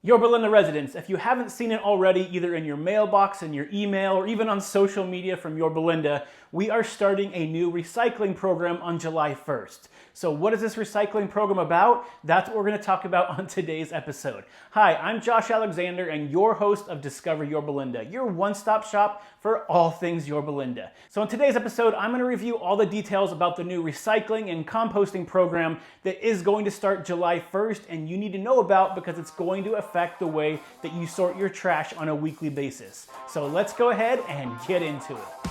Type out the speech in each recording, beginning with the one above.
Yorba Linda residents, if you haven't seen it already, either in your mailbox, in your email, or even on social media from Yorba Linda, we are starting a new recycling program on July 1st. So what is this recycling program about? That's what we're going to talk about on today's episode. Hi, I'm Josh Alexander and your host of Discover Yorba Linda, your one-stop shop for all things Yorba Linda. So in today's episode, I'm going to review all the details about the new recycling and composting program that is going to start July 1st and you need to know about because it's going to affect the way that you sort your trash on a weekly basis. So let's go ahead and get into it.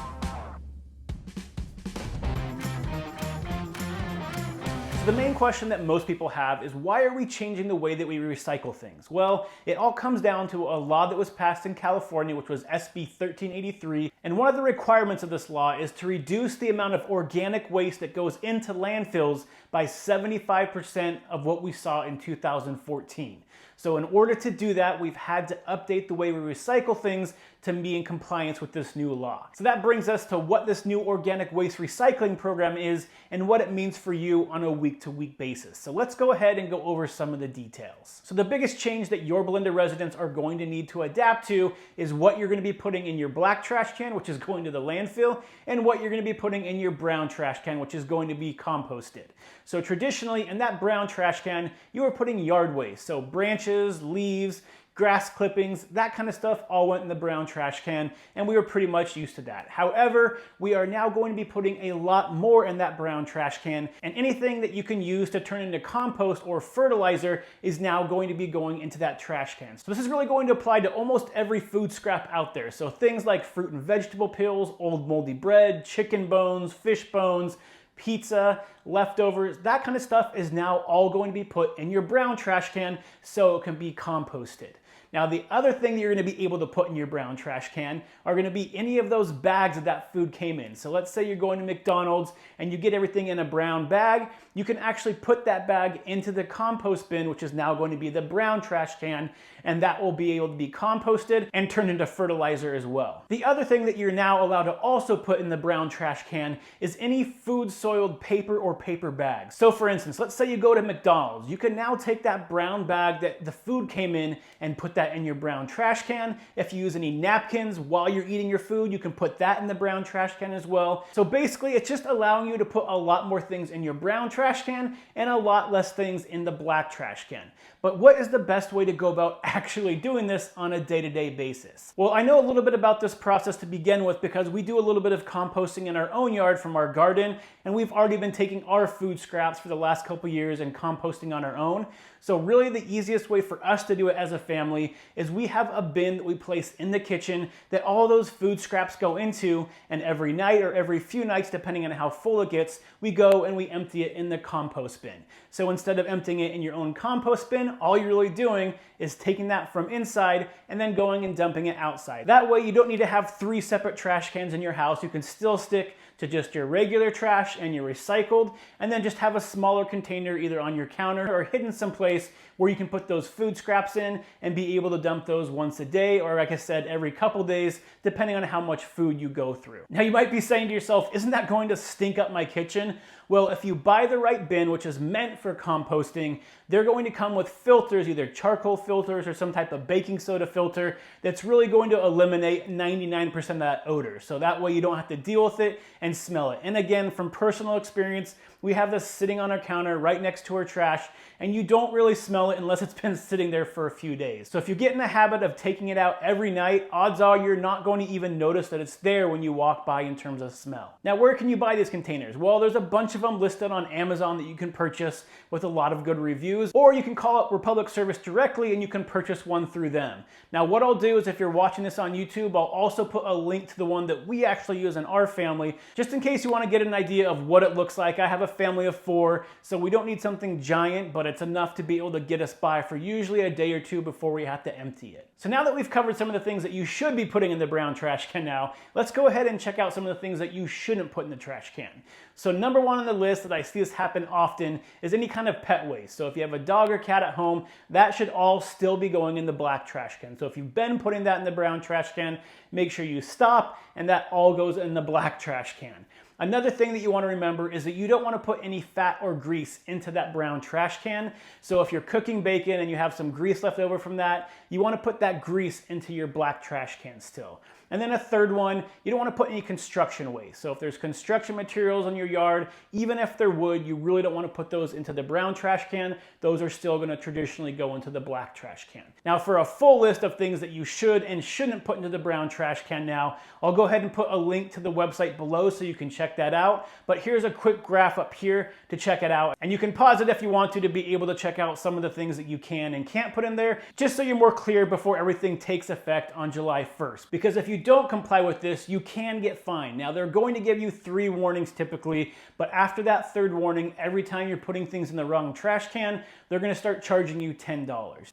The main question that most people have is why are we changing the way that we recycle things? Well, it all comes down to a law that was passed in California, which was SB 1383. And one of the requirements of this law is to reduce the amount of organic waste that goes into landfills by 75% of what we saw in 2014. So in order to do that, we've had to update the way we recycle things to be in compliance with this new law. So that brings us to what this new organic waste recycling program is and what it means for you on a week-to-week basis. So let's go ahead and go over some of the details. So the biggest change that Yorba Linda residents are going to need to adapt to is what you're going to be putting in your black trash can, which is going to the landfill, and what you're going to be putting in your brown trash can, which is going to be composted. So traditionally, in that brown trash can, you are putting yard waste, so branches, leaves, grass clippings, that kind of stuff all went in the brown trash can, and we were pretty much used to that. However, we are now going to be putting a lot more in that brown trash can, and anything that you can use to turn into compost or fertilizer is now going to be going into that trash can. So this is really going to apply to almost every food scrap out there. So things like fruit and vegetable peels, old moldy bread, chicken bones, fish bones, pizza, leftovers, that kind of stuff is now all going to be put in your brown trash can so it can be composted. Now, the other thing that you're going to be able to put in your brown trash can are going to be any of those bags that food came in. So let's say you're going to McDonald's and you get everything in a brown bag. You can actually put that bag into the compost bin, which is now going to be the brown trash can, and that will be able to be composted and turned into fertilizer as well. The other thing that you're now allowed to also put in the brown trash can is any food-soiled paper or paper bags. So for instance, let's say you go to McDonald's. You can now take that brown bag that the food came in and put that in your brown trash can. If you use any napkins while you're eating your food, you can put that in the brown trash can as well. So basically, it's just allowing you to put a lot more things in your brown trash can and a lot less things in the black trash can. But what is the best way to go about actually doing this on a day-to-day basis? Well, I know a little bit about this process to begin with because we do a little bit of composting in our own yard from our garden, and we've already been taking our food scraps for the last couple years and composting on our own. So really the easiest way for us to do it as a family is we have a bin that we place in the kitchen that all those food scraps go into, and every night or every few nights, depending on how full it gets, we go and we empty it in the compost bin. So instead of emptying it in your own compost bin, all you're really doing is taking that from inside and then going and dumping it outside. That way you don't need to have 3 separate trash cans in your house. You can still stick to just your regular trash and your recycled, and then just have a smaller container either on your counter or hidden someplace where you can put those food scraps in and be able to dump those once a day, or like I said, every couple days, depending on how much food you go through. Now you might be saying to yourself, isn't that going to stink up my kitchen? Well, if you buy the right bin, which is meant for composting, they're going to come with filters, either charcoal filters or some type of baking soda filter that's really going to eliminate 99% of that odor. So that way you don't have to deal with it and smell it. And again, from personal experience, we have this sitting on our counter right next to our trash, and you don't really smell it unless it's been sitting there for a few days. So if you get in the habit of taking it out every night, odds are you're not going to even notice that it's there when you walk by in terms of smell. Now, where can you buy these containers? Well, there's a bunch of them listed on Amazon that you can purchase with a lot of good reviews, or you can call up Republic Service directly and you can purchase one through them. Now, what I'll do is if you're watching this on YouTube, I'll also put a link to the one that we actually use in our family, just in case you want to get an idea of what it looks like. I have a family of 4, so we don't need something giant, but it's enough to be able to get us by for usually a day or 2 before we have to empty it. So now that we've covered some of the things that you should be putting in the brown trash can now, let's go ahead and check out some of the things that you shouldn't put in the trash can. So number 1 on the list that I see this happen often is any kind of pet waste. So if you have a dog or cat at home, that should all still be going in the black trash can. So if you've been putting that in the brown trash can, make sure you stop and that all goes in the black trash can. Another thing that you want to remember is that you don't want to put any fat or grease into that brown trash can. So if you're cooking bacon and you have some grease left over from that, you want to put that grease into your black trash can still. And then a third one, you don't want to put any construction waste. So if there's construction materials in your yard, even if they're wood, you really don't want to put those into the brown trash can. Those are still going to traditionally go into the black trash can. Now for a full list of things that you should and shouldn't put into the brown trash can now, I'll go ahead and put a link to the website below so you can check that out. But here's a quick graph up here to check it out. And you can pause it if you want to be able to check out some of the things that you can and can't put in there, just so you're more clear before everything takes effect on July 1st. Because if you don't comply with this, you can get fined. Now they're going to give you 3 warnings typically, but after that 3rd warning, every time you're putting things in the wrong trash can, they're going to start charging you $10.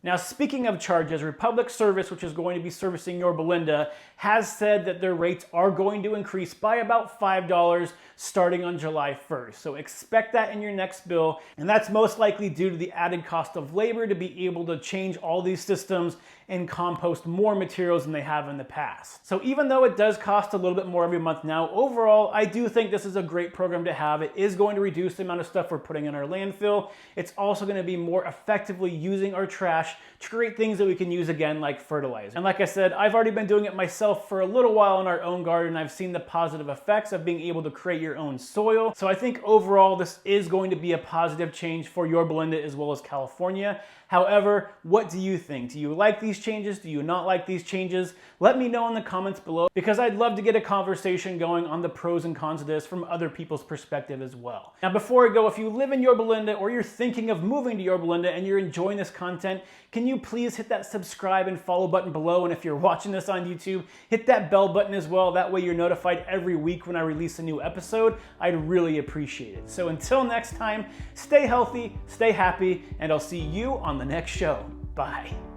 Now speaking of charges, Republic Service, which is going to be servicing Yorba Linda, has said that their rates are going to increase by about $5 starting on July 1st. So expect that in your next bill, and that's most likely due to the added cost of labor to be able to change all these systems and compost more materials than they have in the past. So even though it does cost a little bit more every month now, overall, I do think this is a great program to have. It is going to reduce the amount of stuff we're putting in our landfill. It's also going to be more effectively using our trash to create things that we can use again, like fertilizer. And like I said, I've already been doing it myself for a little while in our own garden. I've seen the positive effects of being able to create your own soil. So I think overall, this is going to be a positive change for Yorba Linda as well as California. However, what do you think? Do you like these changes? Do you not like these changes? Let me know in the comments below, because I'd love to get a conversation going on the pros and cons of this from other people's perspective as well. Now before I go, if you live in Yorba Linda or you're thinking of moving to Yorba Linda and you're enjoying this content, can you please hit that subscribe and follow button below? And if you're watching this on YouTube, hit that bell button as well. That way you're notified every week when I release a new episode. I'd really appreciate it. So until next time, stay healthy, stay happy, and I'll see you on the next show. Bye.